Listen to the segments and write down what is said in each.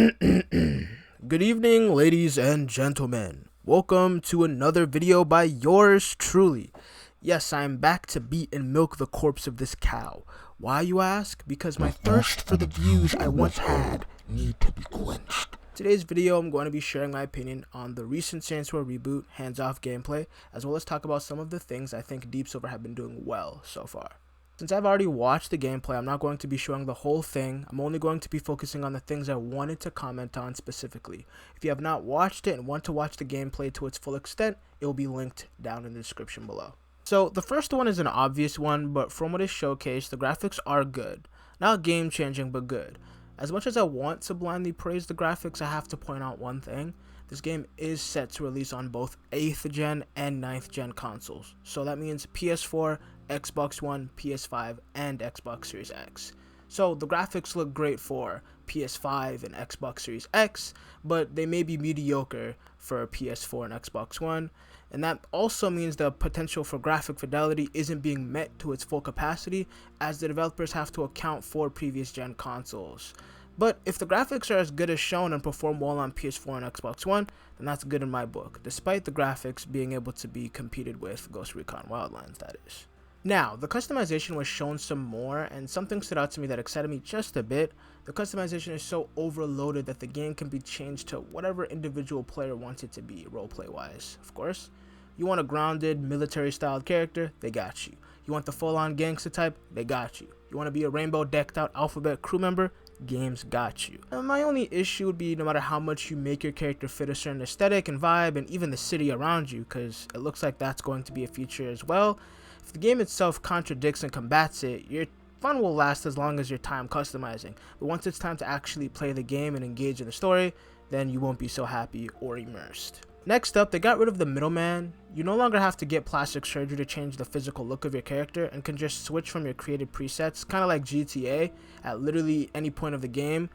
Good evening, ladies and gentlemen. Welcome to another video by yours truly. Yes, I am back to beat and milk the corpse of this cow. Why, you ask? Because my thirst for the views I once had need to be quenched. Today's video, I'm going to be sharing my opinion on the recent Saints Row Reboot hands-off gameplay, as well as talk about some of the things I think Deep Silver have been doing well so far. Since I've already watched the gameplay, I'm not going to be showing the whole thing. I'm only going to be focusing on the things I wanted to comment on specifically. If you have not watched it and want to watch the gameplay to its full extent, it will be linked down in the description below. So the first one is an obvious one, but from what is showcased, the graphics are good. Not game-changing, but good. As much as I want to blindly praise the graphics, I have to point out one thing. This game is set to release on both 8th gen and 9th gen consoles. So that means PS4, Xbox One, PS5, and Xbox Series X. So the graphics look great for PS5 and Xbox Series X, but they may be mediocre for PS4 and Xbox One. And that also means the potential for graphic fidelity isn't being met to its full capacity, as the developers have to account for previous gen consoles. But if the graphics are as good as shown and perform well on PS4 and Xbox One, then that's good in my book, despite the graphics being able to be competed with Ghost Recon Wildlands, that is. Now, the customization was shown some more, and something stood out to me that excited me just a bit. The customization is so overloaded that the game can be changed to whatever individual player wants it to be, roleplay wise, of course. You want a grounded, military-styled character? They got you. You want the full-on gangster type? They got you. You want to be a rainbow-decked-out alphabet crew member? Games got you. And my only issue would be no matter how much you make your character fit a certain aesthetic and vibe, and even the city around you, because it looks like that's going to be a feature as well. If the game itself contradicts and combats it, your fun will last as long as your time customizing. But once it's time to actually play the game and engage in the story, then you won't be so happy or immersed. Next up, they got rid of the middleman. You no longer have to get plastic surgery to change the physical look of your character and can just switch from your created presets, kind of like GTA, at literally any point of the game.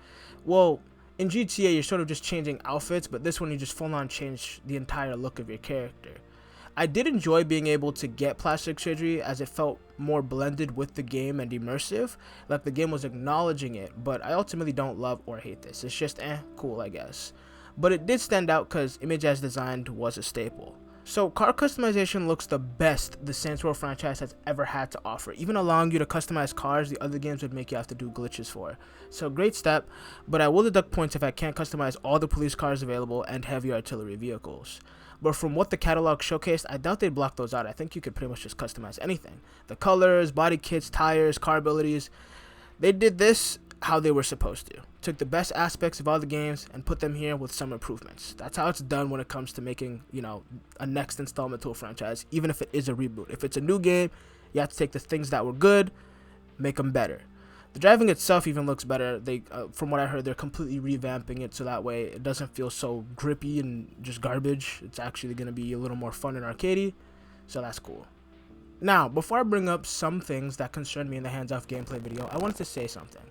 Well, in GTA, you're sort of just changing outfits, but this one you just full on change the entire look of your character. I did enjoy being able to get plastic surgery as it felt more blended with the game and immersive, like the game was acknowledging it, but I ultimately don't love or hate this. It's just cool, I guess. But it did stand out because image as designed was a staple. So car customization looks the best the Saints Row franchise has ever had to offer, even allowing you to customize cars the other games would make you have to do glitches for. So great step, but I will deduct points if I can't customize all the police cars available and heavy artillery vehicles. But from what the catalog showcased, I doubt they'd block those out. I think you could pretty much just customize anything. The colors, body kits, tires, car abilities. They did this how they were supposed to. Took the best aspects of all the games and put them here with some improvements. That's how it's done when it comes to making, a next installment to a franchise, even if it is a reboot. If it's a new game, you have to take the things that were good, make them better. The driving itself even looks better. From what I heard, they're completely revamping it so that way it doesn't feel so grippy and just garbage. It's actually going to be a little more fun and arcadey, so that's cool. Now, before I bring up some things that concern me in the hands-off gameplay video, I wanted to say something.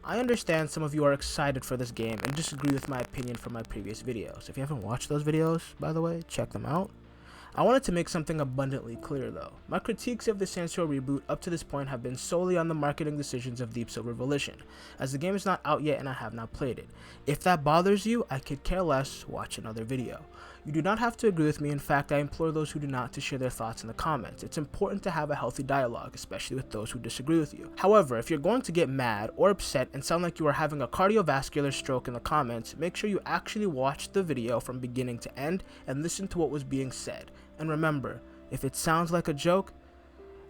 I understand some of you are excited for this game and disagree with my opinion from my previous videos. If you haven't watched those videos, by the way, check them out. I wanted to make something abundantly clear though. My critiques of the Saints Row Reboot up to this point have been solely on the marketing decisions of Silver Volition, as the game is not out yet and I have not played it. If that bothers you, I could care less, watch another video. You do not have to agree with me. In fact, I implore those who do not to share their thoughts in the comments. It's important to have a healthy dialogue, especially with those who disagree with you. However, if you're going to get mad or upset and sound like you are having a cardiovascular stroke in the comments, make sure you actually watch the video from beginning to end and listen to what was being said. And remember, if it sounds like a joke,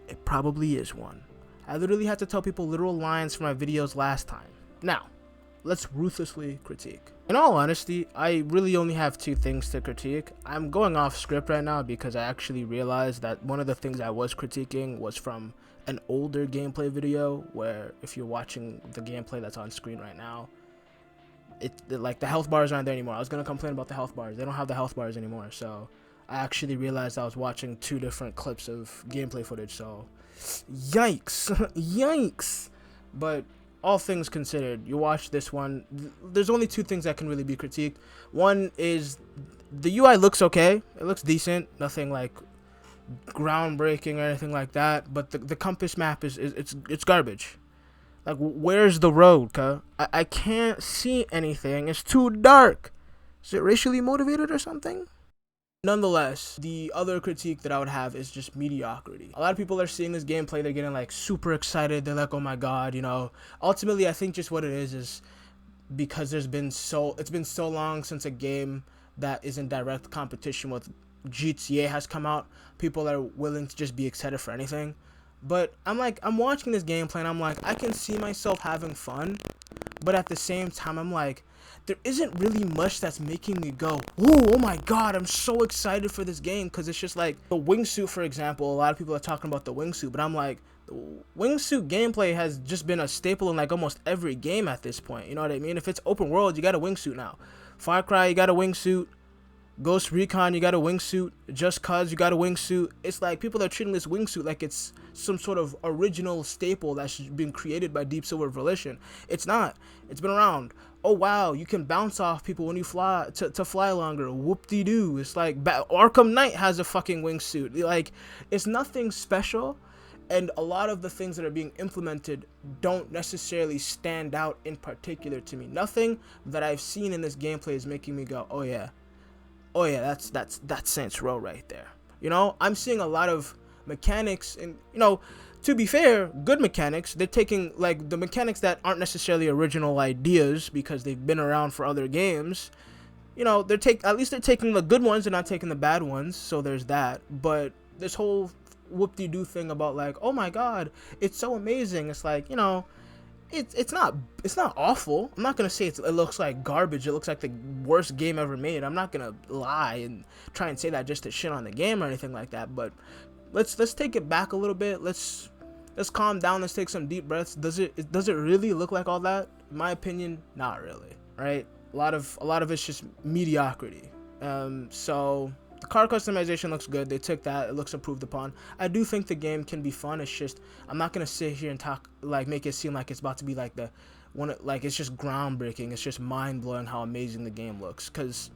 it probably is one. I literally had to tell people literal lines from my videos last time. Now, let's ruthlessly critique. In all honesty, I really only have two things to critique. I'm going off script right now because I actually realized that one of the things I was critiquing was from an older gameplay video where if you're watching the gameplay that's on screen right now, like the health bars aren't there anymore. I was going to complain about the health bars. They don't have the health bars anymore, so I actually realized I was watching two different clips of gameplay footage, so yikes. Yikes. But all things considered, you watch this one, there's only two things that can really be critiqued. One is the UI looks okay. It looks decent. Nothing like groundbreaking or anything like that, but the compass map is garbage. Like, where's the road, cuh? I can't see anything. It's too dark. Is it racially motivated or something? Nonetheless, the other critique that I would have is just mediocrity. A lot of people are seeing this gameplay, they're getting like super excited, they're like, oh my god, you know. Ultimately, I think just what it is because it's been so long since a game that is in direct competition with GTA has come out, people are willing to just be excited for anything. But I'm watching this gameplay and I'm like, I can see myself having fun, but at the same time, I'm like, there isn't really much that's making me go, ooh, oh my god, I'm so excited for this game, because it's just like the wingsuit, for example. A lot of people are talking about the wingsuit, but I'm like, the wingsuit gameplay has just been a staple in like almost every game at this point. You know what I mean? If it's open world, you got a wingsuit now. Far Cry, you got a wingsuit. Ghost Recon, you got a wingsuit. Just Cause, you got a wingsuit. It's like people are treating this wingsuit like it's some sort of original staple that's been created by Deep Silver Volition. It's not. It's been around. Oh wow, you can bounce off people when you fly to fly longer. Whoop-de-doo. It's like Arkham Knight has a fucking wingsuit. Like, it's nothing special, and a lot of the things that are being implemented don't necessarily stand out in particular to me. Nothing that I've seen in this gameplay is making me go, oh yeah, that's Saints Row right there. You know, I'm seeing a lot of mechanics, and you know, to be fair, good mechanics. They're taking like the mechanics that aren't necessarily original ideas because they've been around for other games. You know, at least they're taking the good ones and not taking the bad ones. So there's that. But this whole whoop-de-doo thing about like, oh my god, it's so amazing. It's like, you know, it's not awful. I'm not gonna say it looks like garbage. It looks like the worst game ever made. I'm not gonna lie and try and say that just to shit on the game or anything like that. But let's take it back a little bit. Let's calm down. Let's take some deep breaths. Does it really look like all that? In my opinion, not really. Right? A lot of it's just mediocrity. So the car customization looks good. They took that. It looks improved upon. I do think the game can be fun. It's just, I'm not gonna sit here and talk like make it seem like it's about to be like the one, like it's just groundbreaking. It's just mind blowing how amazing the game looks, because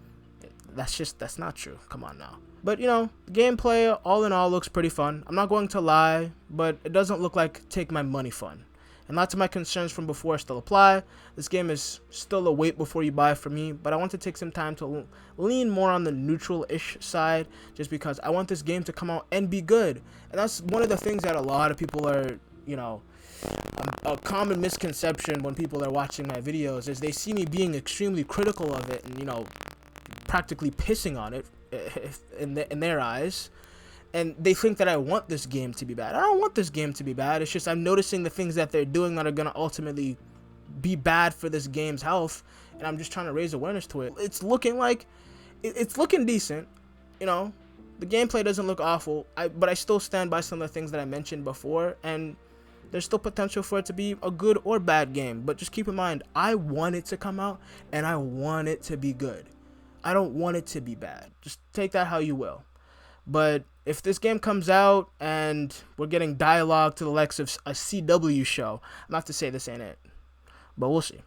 that's not true. Come on now. But you know, gameplay all in all looks pretty fun. I'm not going to lie, but it doesn't look like take my money fun. And lots of my concerns from before still apply. This game is still a wait before you buy for me, but I want to take some time to lean more on the neutral-ish side, just because I want this game to come out and be good. And that's one of the things that a lot of people are, you know, a common misconception when people are watching my videos is they see me being extremely critical of it and, you know, practically pissing on it in their eyes. And they think that I want this game to be bad. I don't want this game to be bad. It's just I'm noticing the things that they're doing that are going to ultimately be bad for this game's health. And I'm just trying to raise awareness to it. It's looking like, it's looking decent. You know, the gameplay doesn't look awful. But I still stand by some of the things that I mentioned before. And there's still potential for it to be a good or bad game. But just keep in mind, I want it to come out and I want it to be good. I don't want it to be bad. Just take that how you will. But if this game comes out and we're getting dialogue to the likes of a CW show, I'm not to say this ain't it, but we'll see.